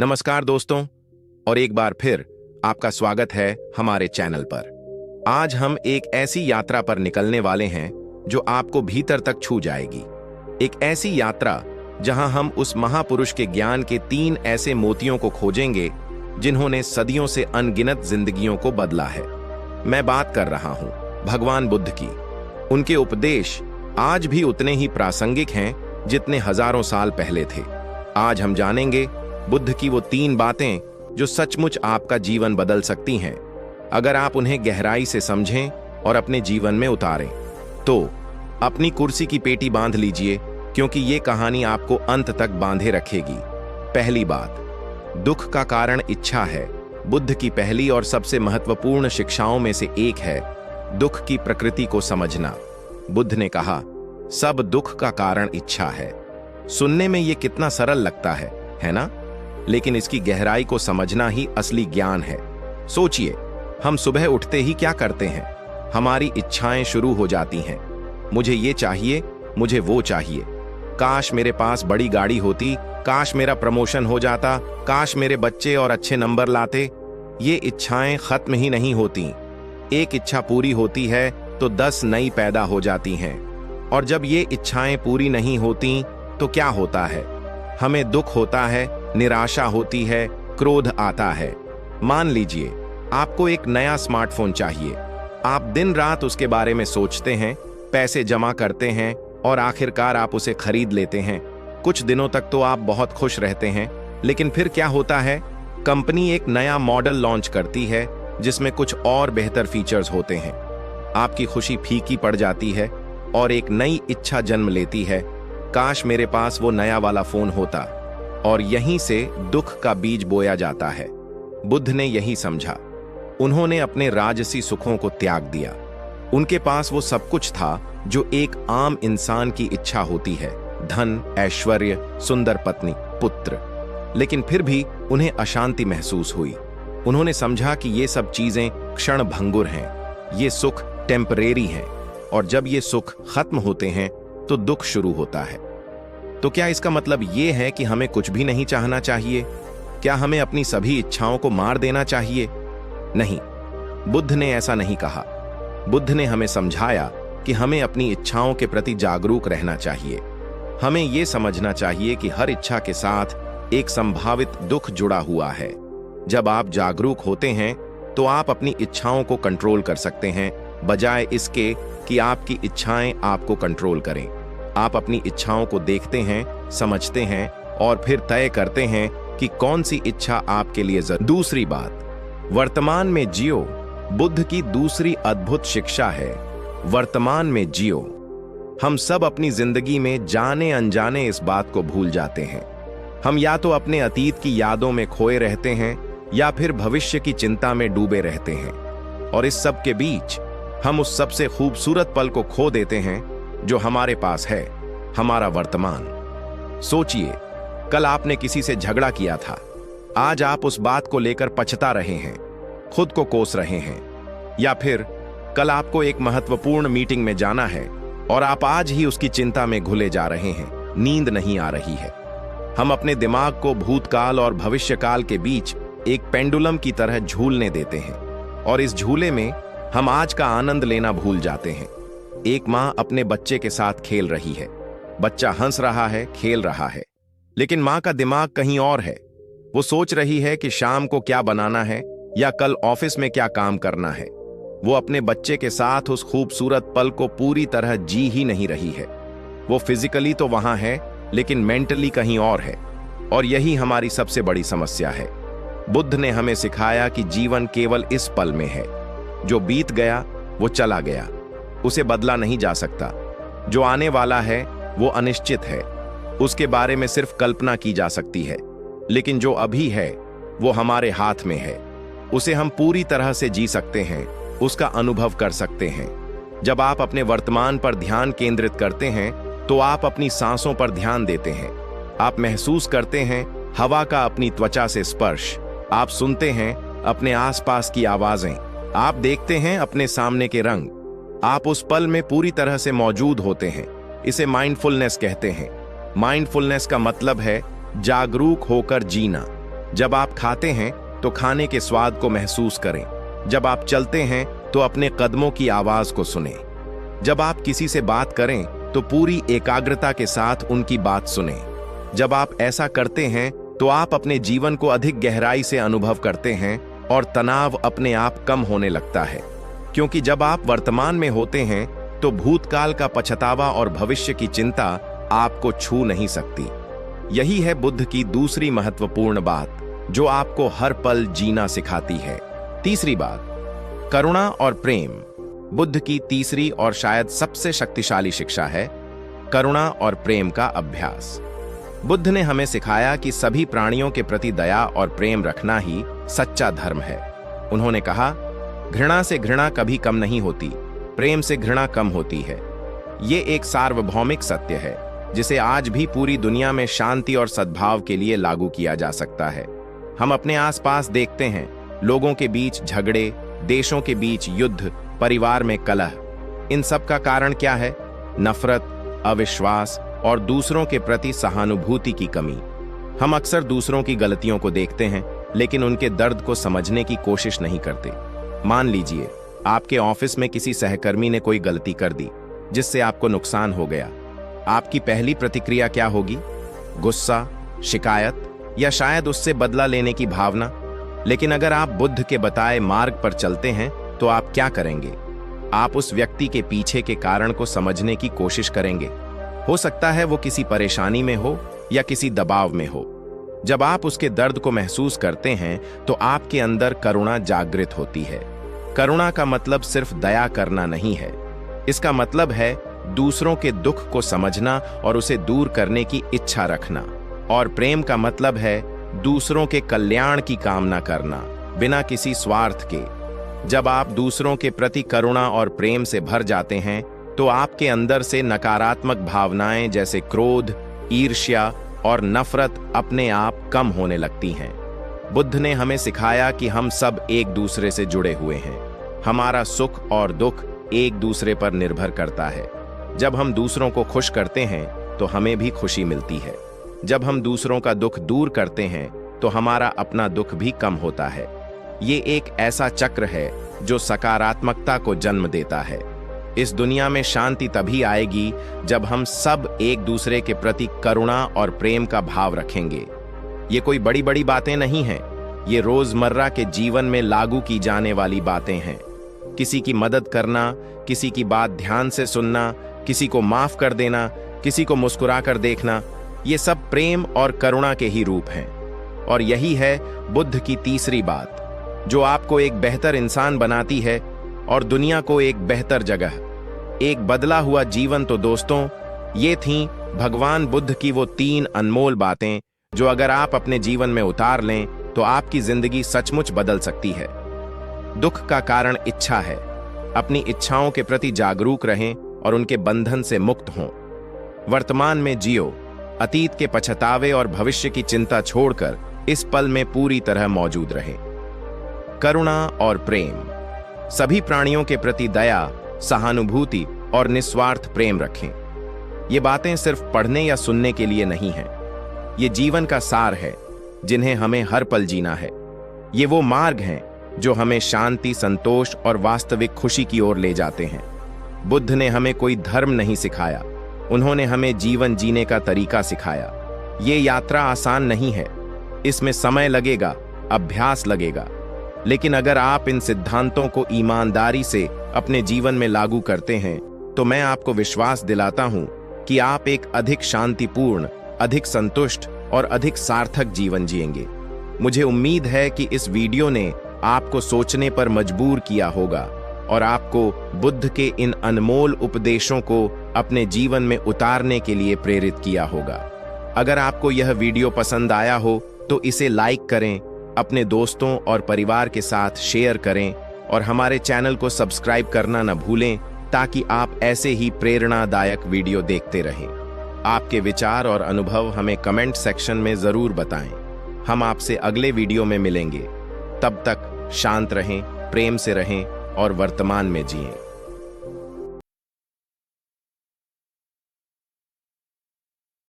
नमस्कार दोस्तों, और एक बार फिर आपका स्वागत है हमारे चैनल पर। आज हम एक ऐसी यात्रा पर निकलने वाले हैं जो आपको भीतर तक छू जाएगी। एक ऐसी यात्रा जहां हम उस महापुरुष के ज्ञान के 3 ऐसे मोतियों को खोजेंगे जिन्होंने सदियों से अनगिनत जिंदगियों को बदला है। मैं बात कर रहा हूं भगवान बुद्ध की। उनके उपदेश आज भी उतने ही प्रासंगिक हैं जितने हजारों साल पहले थे। आज हम जानेंगे बुद्ध की वो 3 बातें जो सचमुच आपका जीवन बदल सकती हैं अगर आप उन्हें गहराई से समझें और अपने जीवन में उतारें। तो अपनी कुर्सी की पेटी बांध लीजिए, क्योंकि ये कहानी आपको अंत तक बांधे रखेगी। पहली बात, दुख का कारण इच्छा है। बुद्ध की पहली और सबसे महत्वपूर्ण शिक्षाओं में से एक है दुख की प्रकृति को समझना। बुद्ध ने कहा, सब दुख का कारण इच्छा है। सुनने में ये कितना सरल लगता है ना? लेकिन इसकी गहराई को समझना ही असली ज्ञान है। सोचिए, हम सुबह उठते ही क्या करते हैं? हमारी इच्छाएं शुरू हो जाती हैं। मुझे ये चाहिए, मुझे वो चाहिए। काश मेरे पास बड़ी गाड़ी होती, काश मेरा प्रमोशन हो जाता, काश मेरे बच्चे और अच्छे नंबर लाते। ये इच्छाएं खत्म ही नहीं होती। एक इच्छा पूरी होती है तो 10 नई पैदा हो जाती हैं। और जब ये इच्छाएं पूरी नहीं होती तो क्या होता है? हमें दुख होता है, निराशा होती है, क्रोध आता है। मान लीजिए आपको एक नया स्मार्टफोन चाहिए। आप दिन रात उसके बारे में सोचते हैं, पैसे जमा करते हैं और आखिरकार आप उसे खरीद लेते हैं। कुछ दिनों तक तो आप बहुत खुश रहते हैं, लेकिन फिर क्या होता है? कंपनी एक नया मॉडल लॉन्च करती है जिसमें कुछ और बेहतर फीचर्स होते हैं। आपकी खुशी फीकी पड़ जाती है और एक नई इच्छा जन्म लेती है, काश मेरे पास वो नया वाला फोन होता। और यहीं से दुख का बीज बोया जाता है। बुद्ध ने यही समझा। उन्होंने अपने राजसी सुखों को त्याग दिया। उनके पास वो सब कुछ था जो एक आम इंसान की इच्छा होती है, धन, ऐश्वर्य, सुंदर पत्नी, पुत्र। लेकिन फिर भी उन्हें अशांति महसूस हुई। उन्होंने समझा कि ये सब चीजें क्षण भंगुर हैं, ये सुख टेम्परेरी हैं, और जब ये सुख खत्म होते हैं तो दुख शुरू होता है। तो क्या इसका मतलब ये है कि हमें कुछ भी नहीं चाहना चाहिए? क्या हमें अपनी सभी इच्छाओं को मार देना चाहिए? नहीं, बुद्ध ने ऐसा नहीं कहा। बुद्ध ने हमें समझाया कि हमें अपनी इच्छाओं के प्रति जागरूक रहना चाहिए। हमें यह समझना चाहिए कि हर इच्छा के साथ एक संभावित दुख जुड़ा हुआ है। जब आप जागरूक होते हैं तो आप अपनी इच्छाओं को कंट्रोल कर सकते हैं, बजाय इसके कि आपकी इच्छाएं आपको कंट्रोल करें। आप अपनी इच्छाओं को देखते हैं, समझते हैं और फिर तय करते हैं कि कौन सी इच्छा आपके लिए दूसरी बात, वर्तमान में जियो। बुद्ध की दूसरी अद्भुत शिक्षा है, वर्तमान में जियो। हम सब अपनी जिंदगी में जाने अनजाने इस बात को भूल जाते हैं। हम या तो अपने अतीत की यादों में खोए रहते हैं या फिर भविष्य की चिंता में डूबे रहते हैं। और इस सब के बीच हम उस सबसे खूबसूरत पल को खो देते हैं जो हमारे पास है, हमारा वर्तमान। सोचिए, कल आपने किसी से झगड़ा किया था। आज आप उस बात को लेकर पछता रहे हैं, खुद को कोस रहे हैं। या फिर कल आपको एक महत्वपूर्ण मीटिंग में जाना है और आप आज ही उसकी चिंता में घुले जा रहे हैं, नींद नहीं आ रही है। हम अपने दिमाग को भूतकाल और भविष्यकाल के बीच एक पेंडुलम की तरह झूलने देते हैं, और इस झूले में हम आज का आनंद लेना भूल जाते हैं। एक माँ अपने बच्चे के साथ खेल रही है। बच्चा हंस रहा है, खेल रहा है, लेकिन माँ का दिमाग कहीं और है। वो सोच रही है कि शाम को क्या बनाना है या कल ऑफिस में क्या काम करना है। वो अपने बच्चे के साथ उस खूबसूरत पल को पूरी तरह जी ही नहीं रही है। वो फिजिकली तो वहां है, लेकिन मेंटली कहीं और है। और यही हमारी सबसे बड़ी समस्या है। बुद्ध ने हमें सिखाया कि जीवन केवल इस पल में है। जो बीत गया वो चला गया, उसे बदला नहीं जा सकता। जो आने वाला है वो अनिश्चित है, उसके बारे में सिर्फ कल्पना की जा सकती है। लेकिन जो अभी है वो हमारे हाथ में है। उसे हम पूरी तरह से जी सकते हैं, उसका अनुभव कर सकते हैं। जब आप अपने वर्तमान पर ध्यान केंद्रित करते हैं तो आप अपनी सांसों पर ध्यान देते हैं। आप महसूस करते हैं हवा का अपनी त्वचा से स्पर्श। आप सुनते हैं अपने आसपास की आवाजें। आप देखते हैं अपने सामने के रंग। आप उस पल में पूरी तरह से मौजूद होते हैं। इसे माइंडफुलनेस कहते हैं। माइंडफुलनेस का मतलब है जागरूक होकर जीना। जब आप खाते हैं तो खाने के स्वाद को महसूस करें। जब आप चलते हैं तो अपने कदमों की आवाज को सुनें। जब आप किसी से बात करें तो पूरी एकाग्रता के साथ उनकी बात सुनें। जब आप ऐसा करते हैं तो आप अपने जीवन को अधिक गहराई से अनुभव करते हैं और तनाव अपने आप कम होने लगता है। क्योंकि जब आप वर्तमान में होते हैं तो भूतकाल का पछतावा और भविष्य की चिंता आपको छू नहीं सकती। यही है बुद्ध की दूसरी महत्वपूर्ण बात, जो आपको हर पल जीना सिखाती है। तीसरी बात, करुणा और प्रेम। बुद्ध की तीसरी और शायद सबसे शक्तिशाली शिक्षा है करुणा और प्रेम का अभ्यास। बुद्ध ने हमें सिखाया कि सभी प्राणियों के प्रति दया और प्रेम रखना ही सच्चा धर्म है। उन्होंने कहा, घृणा से घृणा कभी कम नहीं होती, प्रेम से घृणा कम होती है। ये एक सार्वभौमिक सत्य है जिसे आज भी पूरी दुनिया में शांति और सद्भाव के लिए लागू किया जा सकता है। हम अपने आसपास देखते हैं, लोगों के बीच झगड़े, देशों के बीच युद्ध, परिवार में कलह। इन सब का कारण क्या है? नफरत, अविश्वास और दूसरों के प्रति सहानुभूति की कमी। हम अक्सर दूसरों की गलतियों को देखते हैं लेकिन उनके दर्द को समझने की कोशिश नहीं करते। मान लीजिए आपके ऑफिस में किसी सहकर्मी ने कोई गलती कर दी जिससे आपको नुकसान हो गया। आपकी पहली प्रतिक्रिया क्या होगी? गुस्सा, शिकायत या शायद उससे बदला लेने की भावना। लेकिन अगर आप बुद्ध के बताए मार्ग पर चलते हैं तो आप क्या करेंगे? आप उस व्यक्ति के पीछे के कारण को समझने की कोशिश करेंगे। हो सकता है वो किसी परेशानी में हो या किसी दबाव में हो। जब आप उसके दर्द को महसूस करते हैं तो आपके अंदर करुणा जागृत होती है। करुणा का मतलब सिर्फ दया करना नहीं है, इसका मतलब है दूसरों के दुख को समझना और उसे दूर करने की इच्छा रखना। और प्रेम का मतलब है दूसरों के कल्याण की कामना करना बिना किसी स्वार्थ के। जब आप दूसरों के प्रति करुणा और प्रेम से भर जाते हैं तो आपके अंदर से नकारात्मक भावनाएं जैसे क्रोध, ईर्ष्या और नफरत अपने आप कम होने लगती हैं। बुद्ध ने हमें सिखाया कि हम सब एक दूसरे से जुड़े हुए हैं। हमारा सुख और दुख एक दूसरे पर निर्भर करता है। जब हम दूसरों को खुश करते हैं तो हमें भी खुशी मिलती है। जब हम दूसरों का दुख दूर करते हैं तो हमारा अपना दुख भी कम होता है। ये एक ऐसा चक्र है जो सकारात्मकता को जन्म देता है। इस दुनिया में शांति तभी आएगी जब हम सब एक दूसरे के प्रति करुणा और प्रेम का भाव रखेंगे। ये कोई बड़ी बड़ी बातें नहीं हैं, ये रोजमर्रा के जीवन में लागू की जाने वाली बातें हैं। किसी की मदद करना, किसी की बात ध्यान से सुनना, किसी को माफ कर देना, किसी को मुस्कुराकर देखना, ये सब प्रेम और करुणा के ही रूप हैं। और यही है बुद्ध की तीसरी बात, जो आपको एक बेहतर इंसान बनाती है और दुनिया को एक बेहतर जगह। एक बदला हुआ जीवन। तो दोस्तों, ये थीं भगवान बुद्ध की वो 3 अनमोल बातें जो अगर आप अपने जीवन में उतार लें तो आपकी जिंदगी सचमुच बदल सकती है। दुख का कारण इच्छा है। अपनी इच्छाओं के प्रति जागरूक रहें और उनके बंधन से मुक्त हों। वर्तमान में जियो, अतीत के पछतावे और भविष्य की चिंता छोड़कर इस पल में पूरी तरह मौजूद रहें। करुणा और प्रेम। सभी प्राणियों के प्रति दया, सहानुभूति और निस्वार्थ प्रेम रखें। ये बातें सिर्फ पढ़ने या सुनने के लिए नहीं हैं। ये जीवन का सार है जिन्हें हमें हर पल जीना है। ये वो मार्ग हैं जो हमें शांति, संतोष और वास्तविक खुशी की ओर ले जाते हैं। बुद्ध ने हमें कोई धर्म नहीं सिखाया, उन्होंने हमें जीवन जीने का तरीका सिखाया। ये यात्रा आसान नहीं है, इसमें समय लगेगा, अभ्यास लगेगा। लेकिन अगर आप इन सिद्धांतों को ईमानदारी से अपने जीवन में लागू करते हैं तो मैं आपको विश्वास दिलाता हूं कि आप एक अधिक शांतिपूर्ण, अधिक संतुष्ट और अधिक सार्थक जीवन जिएंगे। मुझे उम्मीद है कि इस वीडियो ने आपको सोचने पर मजबूर किया होगा और आपको बुद्ध के इन अनमोल उपदेशों को अपने जीवन में उतारने के लिए प्रेरित किया होगा। अगर आपको यह वीडियो पसंद आया हो तो इसे लाइक करें, अपने दोस्तों और परिवार के साथ शेयर करें और हमारे चैनल को सब्सक्राइब करना न भूलें ताकि आप ऐसे ही प्रेरणादायक वीडियो देखते रहें। आपके विचार और अनुभव हमें कमेंट सेक्शन में जरूर बताएं। हम आपसे अगले वीडियो में मिलेंगे। तब तक शांत रहें, प्रेम से रहें और वर्तमान में जिएं।